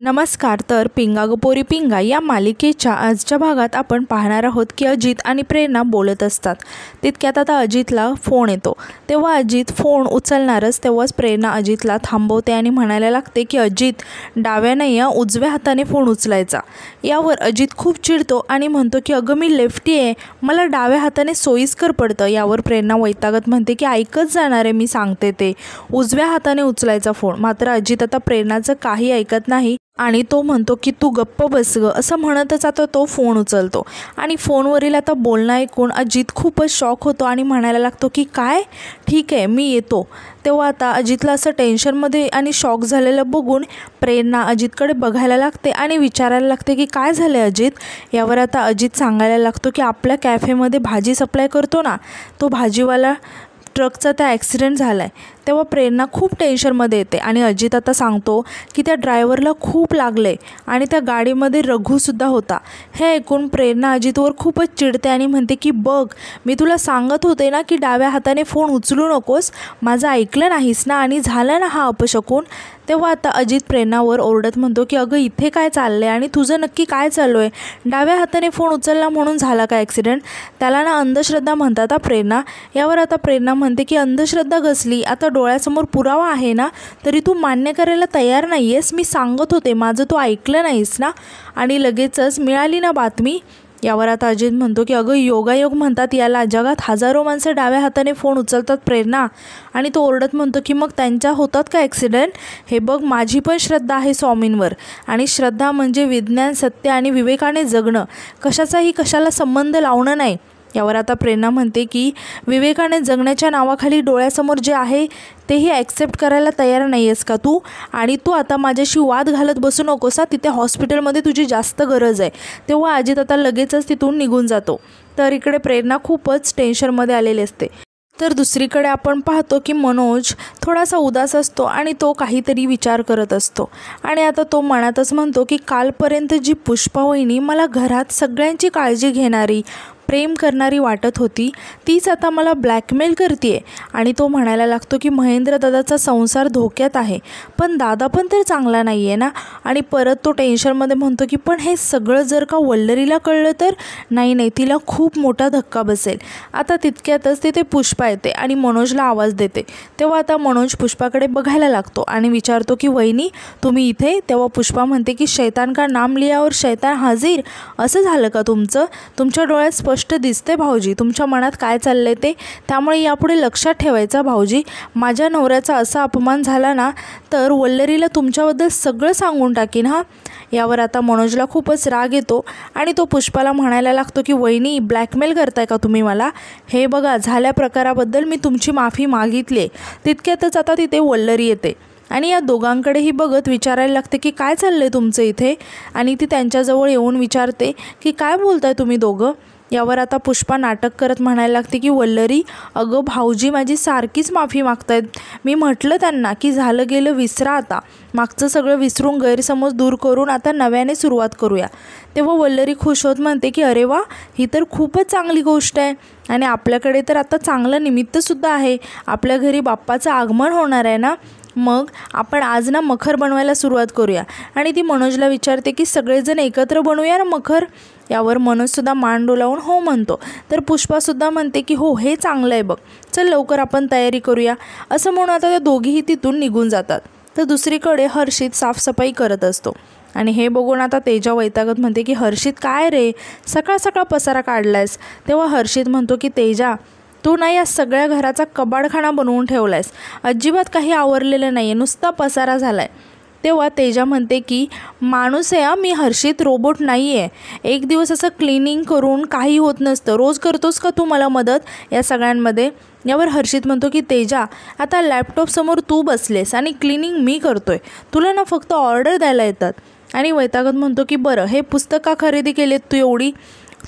नमस्कार. तर पिंगा ग पोरी पिंगा या मालिकेच्या आजच्या भागात आपण पाहणार आहोत की अजित आणि प्रेरणा बोलत असतात. तितक्यात आता अजितला फोन येतो. तेव्हा अजित फोन उचलणारच तेव्हाच प्रेरणा अजितला थांबवते आणि म्हणायला लागते की अजित, डाव्या नाही उजव्या हाताने फोन उचलायचा. यावर अजित खूप चिडतो आणि म्हणतो की अगं मी लेफ्टी आहे, मला डाव्या हाताने सोयीस्कर पडतं. यावर प्रेरणा वैतागत म्हणते की ऐकत जाणार आहे, मी सांगते ते उजव्या हाताने उचलायचा फोन. मात्र अजित आता प्रेरणाचं काही ऐकत नाही आणि तो म्हणतो की तू गप्प बस ग, असं म्हणतच आता तो फोन उचलतो. आणि फोनवरील आता बोलणं ऐकून अजित खूपच शॉक होतो आणि म्हणायला लागतो की काय, ठीक आहे मी येतो. तेव्हा आता अजितला असं टेन्शनमध्ये आणि शॉक झालेलं बघून प्रेरणा अजितकडे बघायला लागते आणि विचारायला लागते की काय झालं अजित. यावर आता अजित सांगायला लागतो की आपल्या कॅफेमध्ये भाजी सप्लाय करतो ना, तो भाजीवाला ट्रकचा त्या ॲक्सिडेंट झाला आहे. तेव्हा प्रेरणा खूप टेन्शनमध्ये येते आणि अजित आता सांगतो की त्या ड्रायव्हरला खूप लागले आणि त्या गाडीमध्ये रघुसुद्धा होता. हे ऐकून प्रेरणा अजितवर खूपच चिडते आणि म्हणते की बघ, मी तुला सांगत होते ना की डाव्या हाताने फोन उचलू नकोस, माझं ऐकलं नाहीस ना आणि झालं ना हा अपशकून. तेव्हा आता अजित प्रेरणावर ओरडत म्हणतो की अगं इथे काय चाललं आहे आणि तुझं नक्की काय चालू आहे, डाव्या हाताने फोन उचलला म्हणून झाला का ॲक्सिडेंट, त्याला ना अंधश्रद्धा म्हणतात प्रेरणा. यावर आता प्रेरणा म्हणते की अंधश्रद्धा कसली, आता डोळ्यासमोर पुरावा आहे ना, तरी तू मान्य करायला तयार नाही आहेस. मी सांगत होते, माझं तू ऐकलं नाहीस ना आणि लगेचच मिळाली ना बातमी. यावर आता अजित म्हणतो की अगं योगायोग म्हणतात याला, जगात हजारो माणसं डाव्या हाताने फोन उचलतात प्रेरणा. आणि तो ओरडत म्हणतो की मग त्यांच्या होतात का ॲक्सिडेंट. हे बघ, माझी पण श्रद्धा आहे स्वामींवर आणि श्रद्धा म्हणजे विज्ञान, सत्य आणि विवेकाने जगणं, कशाचाही कशाला संबंध लावणं नाही. यावर आता प्रेरणा म्हणते की विवेकाने जगण्याच्या नावाखाली डोळ्यासमोर जे आहे तेही ॲक्सेप्ट करायला तयार नाही आहेस का तू, आणि तू आता माझ्याशी वाद घालत बसू नकोस, तिथे हॉस्पिटलमध्ये तुझी जास्त गरज आहे. तेव्हा अजित आता लगेचच तिथून निघून जातो. तर इकडे प्रेरणा खूपच टेन्शनमध्ये आलेली असते. तर दुसरीकडे आपण पाहतो की मनोज थोडासा उदास असतो आणि तो काहीतरी विचार करत असतो. आणि आता तो मनातच म्हणतो की कालपर्यंत जी पुष्पा वहिनी मला घरात सगळ्यांची काळजी घेणारी, प्रेम करणारी वाटत होती, तीच आता मला ब्लॅकमेल करते. आणि तो म्हणायला लागतो की महेंद्र दादाचा संसार धोक्यात आहे, पण दादा पण तर चांगला नाही आहे ना. आणि परत तो टेन्शनमध्ये म्हणतो की पण हे सगळं जर का वल्लरीला कळलं तर, नाही तिला खूप मोठा धक्का बसेल. आता तितक्यातच तिथे पुष्पा येते आणि मनोजला आवाज देते. तेव्हा आता मनोज पुष्पाकडे बघायला लागतो आणि विचारतो की वहिनी तुम्ही इथे. तेव्हा पुष्पा म्हणते की शैतान का नाम लियावर शैतान हाजीर, असं झालं का तुमचं, तुमच्या डोळ्यात स्पष्ट दिसते भाऊजी तुमच्या मनात काय चाललंय ते, त्यामुळे यापुढे लक्षात ठेवायचा भाऊजी. माझ्या नवऱ्याचा असा अपमान झाला ना तर वल्लरीला तुमच्याबद्दल सगळं सांगून टाकीन हा. यावर आता मनोजला खूपच राग येतो आणि तो पुष्पाला म्हणायला लागतो की वहिनी ब्लॅकमेल करताय का तुम्ही मला, हे बघा झाल्या प्रकाराबद्दल मी तुमची माफी मागितली आहे. तितक्यातच आता तिथे वल्लरी येते आणि या दोघांकडेही बघत विचारायला लागते की काय चाललंय तुमचं इथे. आणि ती त्यांच्याजवळ येऊन विचारते की काय बोलताय तुम्ही दोघं. यावर आता पुष्पा नाटक करत म्हणायला लागते की वल्लरी, अगं भाऊजी माझी सारखीच माफी मागतायत, मी म्हटलं त्यांना की झालं गेलं विसरा, आता मागचं सगळं विसरून गैरसमज दूर करून आता नव्याने सुरुवात करूया. तेव्हा वल्लरी खुश होत म्हणते की अरे वा, ही तर खूपच चांगली गोष्ट आहे आणि आपल्याकडे तर आता चांगलं निमित्तसुद्धा आहे, आपल्या घरी बाप्पाचं आगमन होणार आहे ना, मग आपण आज ना मखर बनवायला सुरुवात करूया. आणि ती मनोजला विचारते की सगळेजण एकत्र बनवूया ना मखर. यावर मनोजसुद्धा मान डोलावून हो म्हणतो. तर पुष्पासुद्धा म्हणते की हो, हे चांगलं आहे बघ, चल लवकर आपण तयारी करूया. असं म्हणून आता त्या दोघीही तिथून निघून जातात. तर दुसरीकडे हर्षित साफसफाई करत असतो आणि हे बघून आता तेजा वैतागत म्हणते की हर्षित काय रे, सकाळ सकाळ पसारा काढलायस. तेव्हा हर्षित म्हणतो की तेजा, तू ना या सगळ्या घराचा कबाडखाना बनवून ठेवला आहेस, अजिबात काही आवरलेलं नाही आहे, नुसता पसारा झाला आहे. तेव्हा तेजा म्हणते की माणूस आहे मी, हर्षित रोबोट नाही आहे. एक दिवस असं क्लिनिंग करून काही होत नसतं, रोज करतोस का तू मला मदत या सगळ्यांमध्ये. यावर हर्षित म्हणतो की तेजा, आता लॅपटॉपसमोर तू बसलेस आणि क्लिनिंग मी करतोय, तुला ना फक्त ऑर्डर द्यायला येतात. आणि वैतागत म्हणतो की बरं, हे पुस्तक का खरेदी केलेत तू एवढी,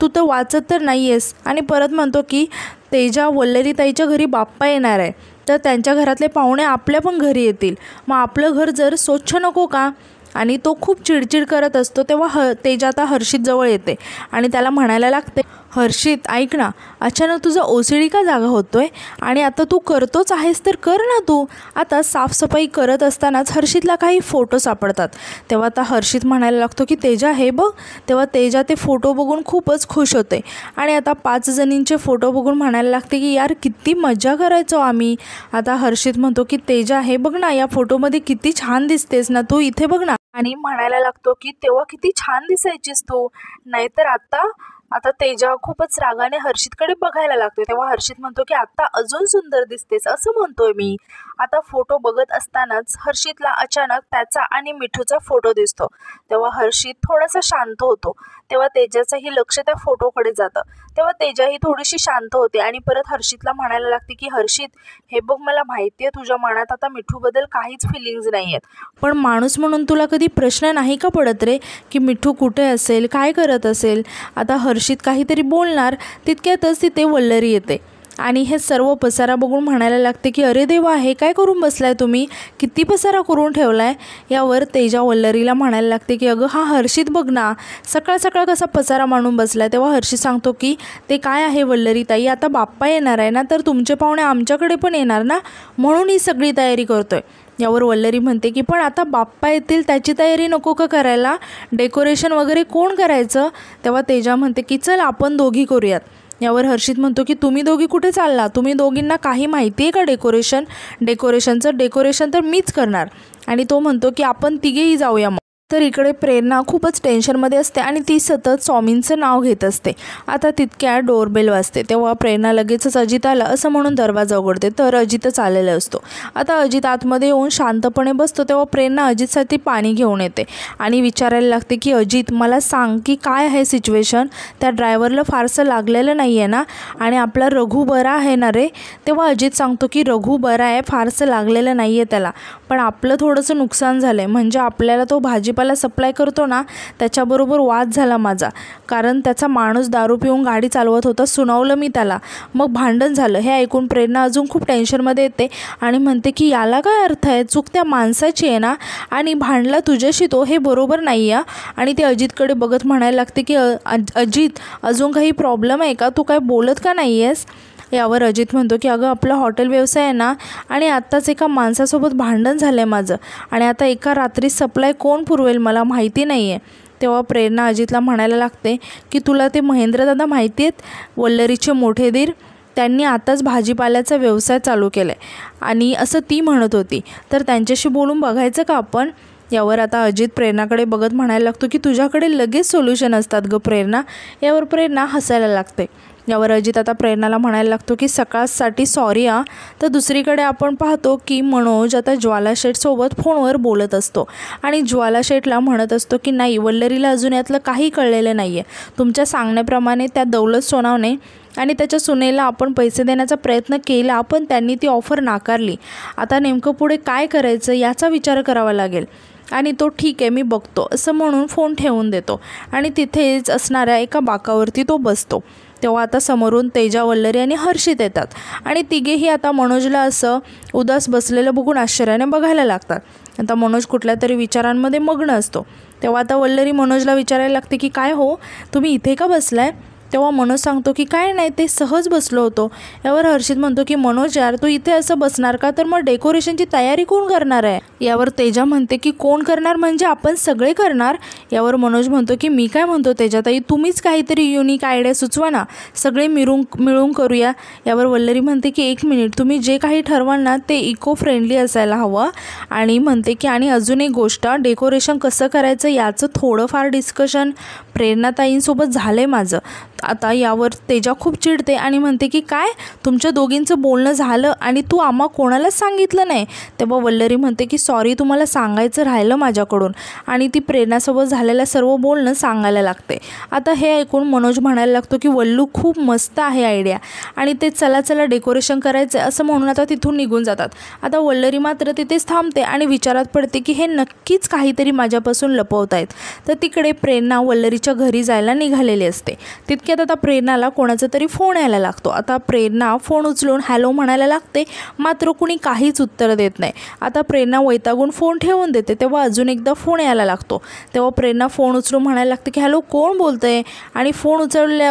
तू तर वाचत तर नाही आहेस. आणि परत म्हणतो की तेजा, वल्लरीताईच्या घरी बाप्पा येणार आहे, तर त्यांच्या घरातले पाहुणे आपल्या पण घरी येतील, मग आपलं घर जर स्वच्छ नको का. आणि तो खूप चिडचिड करत असतो. तेव्हा तेजा आता हर्षित जवळ येते आणि त्याला म्हणायला लागते, हर्षित ऐक ना, अचानक तुझा OCD का जागा होतोय? आणि आता तू करतोच आहेस तर कर ना तू. आता साफसफाई करत असतानाच हर्षितला काही फोटो सापडतात. तेव्हा आता हर्षित म्हणायला लागतो की तेजा हे बघ. तेव्हा तेजा ते फोटो बघून खूपच खुश होते आणि आता 5 जणींचे फोटो बघून म्हणायला लागते की यार किती मजा करायचो आम्ही. आता हर्षित म्हणतो की तेजा हे बघ ना, या फोटोमध्ये किती छान दिसतेस ना तू, इथे बघ ना. आणि म्हणायला लागतो की तेव्हा किती छान दिसायचीस तू, नाहीतर आता. आता तेजा खूपच रागाने हर्षितकडे बघायला लागतो. तेव्हा हर्षित म्हणतो की आता अजून सुंदर दिसतेस असं म्हणतोय मी. आता फोटो बघत असतानाच हर्षितला अचानक त्याचा आणि मिठूचा फोटो दिसतो. तेव्हा हर्षित थोडासा शांत होतो. तेव्हा तेजाचंही लक्ष त्या फोटोकडे जातं. तेव्हा तेजाही थोडीशी शांत होते आणि परत हर्षितला म्हणायला लागते की हर्षित हे बघ, मला माहिती आहे तुझ्या मनात आता मिठूबद्दल काहीच फिलिंग्ज नाही आहेत, पण माणूस म्हणून तुला कधी प्रश्न नाही का पडत रे की मिठू कुठे असेल, काय करत असेल. आता हर्षित काहीतरी बोलणार तितक्यातच तिथे वल्लरी येते आणि हे सर्व पसारा बघून म्हणायला लागते की अरे देवा, हे काय करून बसलाय तुम्ही, किती पसारा करून ठेवलाय. यावर तेजा वल्लरीला म्हणायला लागते की अगं हा हर्षित बघ ना, सकाळ सकाळ कसा पसारा मांडून बसलाय. तेव्हा हर्षित सांगतो की ते काय आहे वल्लरी ताई, आता बाप्पा येणार आहे ना, तर तुमचे पाहुणे आमच्याकडे पण येणार ना, म्हणून ही सगळी तयारी करतोय. यावर वल्लरी म्हणते की पण आता बाप्पा येतील त्याची तयारी नको का करायला, डेकोरेशन वगैरे कोण करायचं. तेव्हा तेजा म्हणते की चल आपण दोघी करूयात. यावर हर्षित म्हणतो की तुम्ही दोघी कुठे चालला, तुम्ही दोघींना काही माहिती आहे का डेकोरेशनचं डेकोरेशन तर मीच करणार. आणि तो म्हणतो की आपण तिघेही जाऊया मग. तर इकडे प्रेरणा खूपच टेन्शनमध्ये असते आणि ती सतत स्वामींचं नाव घेत असते. आता तितक्या डोरबेल वाजते. तेव्हा प्रेरणा लगेचच अजित आला असं म्हणून दरवाजा उघडते, तर अजितच आलेला असतो. आता अजित आतमध्ये येऊन शांतपणे बसतो. तेव्हा प्रेरणा अजितसाठी पाणी घेऊन येते आणि विचारायला लागते की अजित मला सांग की काय आहे सिच्युएशन, त्या ड्रायव्हरला फारसं लागलेलं नाही आहे ना, आणि आपला रघु बरा आहे ना रे. तेव्हा अजित सांगतो की रघु बरा आहे, फारसं लागलेलं नाही आहे त्याला, पण आपलं थोडंसं नुकसान झालं आहे. म्हणजे आपल्याला तो भाजीपाला सप्लाय करतो ना, त्याच्याबरोबर वाद झाला माझा, कारण त्याचा माणूस दारू पिऊन गाडी चालवत होता, सुनावलं मी त्याला, मग भांडण झालं. हे ऐकून प्रेरणा अजून खूप टेन्शनमध्ये येते आणि म्हणते की याला काय अर्थ आहे, चूक त्या माणसाची आहे ना, आणि भांडला तुझ्याशी तो, हे बरोबर नाही आहे. आणि ते अजितकडे बघत म्हणायला लागते की अजित अजून काही प्रॉब्लेम आहे का, तू काय बोलत का नाही आहेस. यावर अजित म्हणतो की अगं आपला हॉटेल व्यवसाय आहे ना, आणि आत्ताच एका माणसासोबत भांडण झालं आहे माझं, आणि आता एका रात्री सप्लाय कोण पुरवेल मला माहिती नाही आहे. तेव्हा प्रेरणा अजितला म्हणायला लागते की तुला ते महेंद्रदादा माहिती आहेत, वल्लरीचे मोठे दीर, त्यांनी आताच भाजीपाल्याचा व्यवसाय चालू केला आहे आणि असं ती म्हणत होती, तर त्यांच्याशी बोलून बघायचं का आपण. यावर आता अजित प्रेरणाकडे बघत म्हणायला लागतो की तुझ्याकडे लगेच सोल्युशन असतात गं प्रेरणा. यावर प्रेरणा हसायला लागते. यावर अजित आता प्रेरणाला म्हणायला लागतो की सकाळसाठी सॉरी आ. तर दुसरीकडे आपण पाहतो की मनोज आता ज्वाला शेठसोबत फोनवर बोलत असतो आणि ज्वाला शेठला म्हणत असतो की नाही, वल्लरीला अजून यातलं काही कळलेलं नाही आहे. तुमच्या सांगण्याप्रमाणे त्या दौलत सोनावणे आणि त्याच्या सुनेला आपण पैसे देण्याचा प्रयत्न केला, पण त्यांनी ती ऑफर नाकारली. आता नेमकं पुढे काय करायचं याचा विचार करावा लागेल. आणि तो ठीक आहे मी बघतो असं म्हणून फोन ठेवून देतो आणि तिथेच असणाऱ्या एका बाकावरती तो बसतो. तेव्हा आता समोरून तेजा, वल्लरी आणि हर्षित येतात आणि तिघेही आता मनोजला असं उदास बसलेलं बघून आश्चर्याने बघायला लागतात. आता मनोज कुठल्या तरी विचारांमध्ये मग्न असतो. तेव्हा आता वल्लरी मनोजला विचारायला लागते की काय हो, तुम्ही इथे का बसलाय. तेव्हा मनोज सांगतो की काय नाही, ते सहज बसलो होतो. यावर हर्षित म्हणतो की मनोज यार तू इथे असं बसणार का, तर मग डेकोरेशनची तयारी कोण करणार आहे. यावर तेजा म्हणते की कोण करणार म्हणजे आपण सगळे करणार. यावर मनोज म्हणतो की मी काय म्हणतो तेजाताई, तुम्हीच काहीतरी युनिक आयडिया सुचवा ना, सगळे मिळून करूया. यावर वल्लरी म्हणते की एक मिनिट, तुम्ही जे काही ठरवाल ना ते इको फ्रेंडली असायला हवं. आणि म्हणते की आणि अजून एक गोष्ट, डेकोरेशन कसं करायचं याचं थोडंफार डिस्कशन प्रेरणाताईंसोबत झालं आहे माझं. आता यावर तेजा खूप चिडते आणि म्हणते की काय, तुमच्या दोघींचं बोलणं झालं आणि तू आम्हा कोणालाच सांगितलं नाही. तेव्हा वल्लरी म्हणते की सॉरी, तुम्हाला सांगायचं राहिलं माझ्याकडून, आणि ती प्रेरणासोबत झालेलं सर्व बोलणं सांगायला लागते. आता हे ऐकून मनोज म्हणायला लागतो की वल्लू खूप मस्त आहे आयडिया, आणि ते चला चला डेकोरेशन करायचं असं म्हणून आता तिथून निघून जातात. आता वल्लरी मात्र तिथेच थांबते आणि विचारात पडते की हे नक्कीच काहीतरी माझ्यापासून लपवत आहेत. तर तिकडे प्रेरणा वल्लरीच्या घरी जायला निघालेली असते. तितक्या तितक्यात आता प्रेरणाला कोणाचा तरी फोन यायला लागतो। आता प्रेरणा फोन उचलून हॅलो म्हणायला लागते, मात्र कुणी काहीच उत्तर देत नाही। आता प्रेरणा वैतागून फोन ठेवून देते। तेव्हा अजून एकदा फोन यायला लागतो। तेव्हा प्रेरणा फोन उचलून म्हणायला लागते की हॅलो कोण बोलतंय, आणि फोन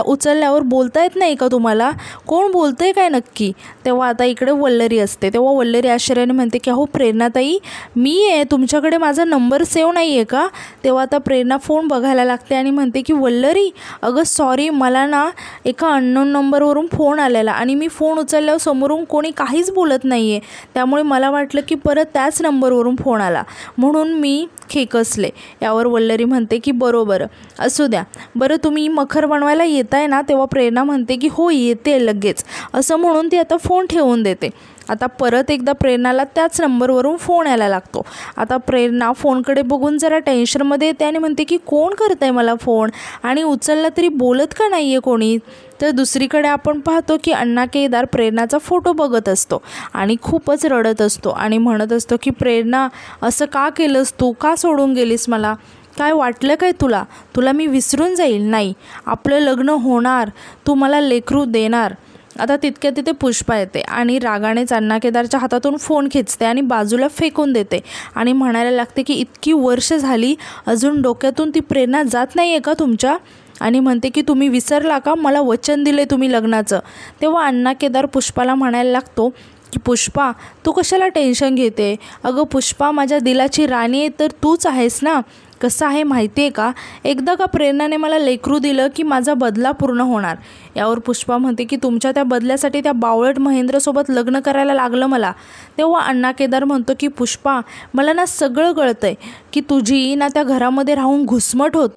उचलल्यावर बोलता येत नाही का तुम्हाला, कोण बोलतंय काय नक्की। तेव्हा आता इकडे वल्लरी असते। तेव्हा वल्लरी आश्चर्याने म्हणते की अहो प्रेरणाताई मी आहे, तुमच्याकडे माझा नंबर सेव्ह नाही आहे का। तेव्हा आता प्रेरणा फोन बघायला लागते आणि म्हणते की वल्लरी अगं सॉरी, मला ना एका अननोन नंबरवरून फोन आलेला आणि मी फोन उचलल्यावर समोरून कोणी काहीच बोलत नाही आहे, त्यामुळे मला वाटलं की परत त्याच नंबरवरून फोन आला म्हणून मी खेकसले। यावर वल्लरी म्हणते की बरोबर असू द्या, बरं तुम्ही मखर बनवायला येताय ना। तेव्हा प्रेरणा म्हणते की हो येते लगेच, असं म्हणून ती आता फोन ठेवून देते। आता परत एकदा प्रेरणाला त्याच नंबरवरून फोन यायला लागतो। आता प्रेरणा फोनकडे बघून जरा टेन्शनमध्ये येते आणि म्हणते की कोण करत आहे मला फोन, आणि उचलला तरी बोलत का नाही आहे कोणी। तर दुसरीकडे आपण पाहतो की अण्णा केदार प्रेरणाचा फोटो बघत असतो आणि खूपच रडत असतो आणि म्हणत असतो की प्रेरणा असं का केलंस तू, का सोडून गेलीस मला, काय वाटलं काय तुला मी विसरून जाईल, नाही आपलं लग्न होणार, तू मला लेकरू देणार। आता तितक्या तिथे पुष्पा येते आणि रागानेच अण्णा केदारच्या हातातून फोन खेचते आणि बाजूला फेकून देते आणि म्हणायला लागते की इतकी वर्ष झाली अजून डोक्यातून ती प्रेरणा जात नाही आहे का तुमच्या, आणि म्हणते की तुम्ही विसरला का, मला वचन दिले तुम्ही लग्नाचं। तेव्हा अण्णा केदार पुष्पाला म्हणायला लागतो की पुष्पा तू कशाला टेन्शन घेते, अगं पुष्पा माझ्या दिलाची राणी आहे तर तूच आहेस ना। कसं आहे माहिती आहे का, एकदा का प्रेरणाने मला लेकरू दिलं की माझा बदला पूर्ण होणार। यावर पुष्पा म्हणते की तुमच्या त्या बदल्यासाठी त्या बावळट महेंद्रसोबत लग्न करायला लागलं मला। तेव्हा अण्णा केदार म्हणतो की पुष्पा मला ना सगळं कळतं आहे की तुझी ना त्या घरामध्ये राहून घुसमट होत,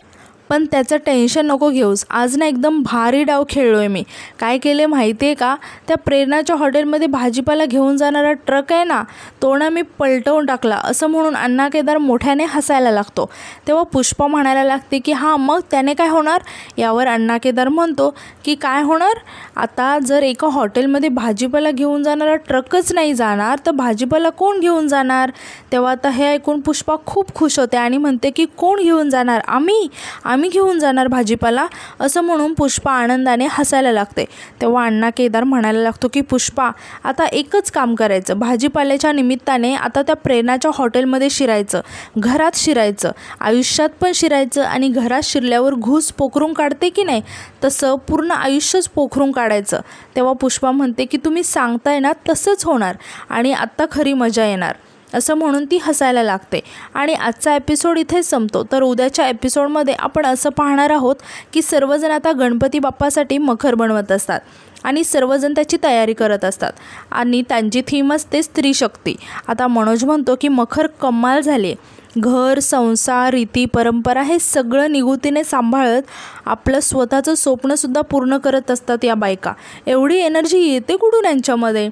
पण त्याचं टेन्शन नको घेऊस। आज ना एकदम भारी डाव खेळलो आहे मी। काय केले माहिती आहे का, त्या प्रेरणाच्या हॉटेलमध्ये भाजीपाला घेऊन जाणारा ट्रक आहे ना, तो ना मी पलटवून टाकला, असं म्हणून अण्णा केदार मोठ्याने हसायला लागतो। तेव्हा पुष्पा म्हणायला लागते की हां मग त्याने काय होणार। यावर अण्णा केदार म्हणतो की काय होणार, आता जर एका हॉटेलमध्ये भाजीपाला घेऊन जाणारा ट्रकच नाही जाणार तर भाजीपाला कोण घेऊन जाणार। तेव्हा आता हे ऐकून पुष्पा खूप खुश होते आणि म्हणते की कोण घेऊन जाणार, आम्ही घेऊन जाणार भाजीपाला, असं म्हणून पुष्पा आनंदाने हसायला लागते। तेव्हा अण्णा केदार म्हणायला लागतो की पुष्पा आता एकच काम करायचं, भाजीपाल्याच्या निमित्ताने आता त्या प्रेरणाच्या हॉटेलमध्ये शिरायचं, घरात शिरायचं, आयुष्यात पण शिरायचं, आणि घरात शिरल्यावर घूस पोखरून काढते की नाही तसं पूर्ण आयुष्यच पोखरून काढायचं। तेव्हा पुष्पा म्हणते की तुम्ही सांगताय ना तसंच होणार आणि आत्ता खरी मजा येणार, असं म्हणून ती हसायला लागते। आणि आजचा एपिसोड इथेच संपतो। तर उद्याच्या एपिसोडमध्ये आपण असं पाहणार आहोत की सर्वजण आता गणपती बाप्पासाठी मखर बनवत असतात आणि सर्वजण त्याची तयारी करत असतात आणि त्यांची थीम असते स्त्री शक्ती। आता मनोज म्हणतो की मखर कमाल झाली, घर संसार रीती परंपरा हे सगळं निगुतीने सांभाळत आपलं स्वतःचं स्वप्नसुद्धा पूर्ण करत असतात या बायका, एवढी एनर्जी येते कुठून यांच्यामध्ये।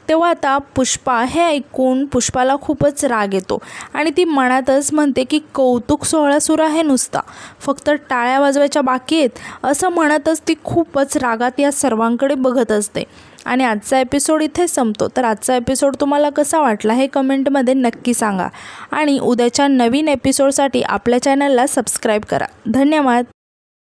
तेव्हा आता पुष्पा हे ऐकून पुष्पाला खूपच राग येतो आणि ती मनातच म्हणते की कौतुक सोहळा सुरू आहे नुसता, फक्त टाळ्या वाजवायच्या बाकी आहेत, असं म्हणतच ती खूपच रागात या सर्वांकडे बघत असते। आणि आजचा एपिसोड इथे संपतो। तर आजचा एपिसोड तुम्हाला कसा वाटला हे कमेंटमध्ये नक्की सांगा आणि उद्याच्या नवीन एपिसोडसाठी आपल्या चॅनलला सबस्क्राईब करा। धन्यवाद।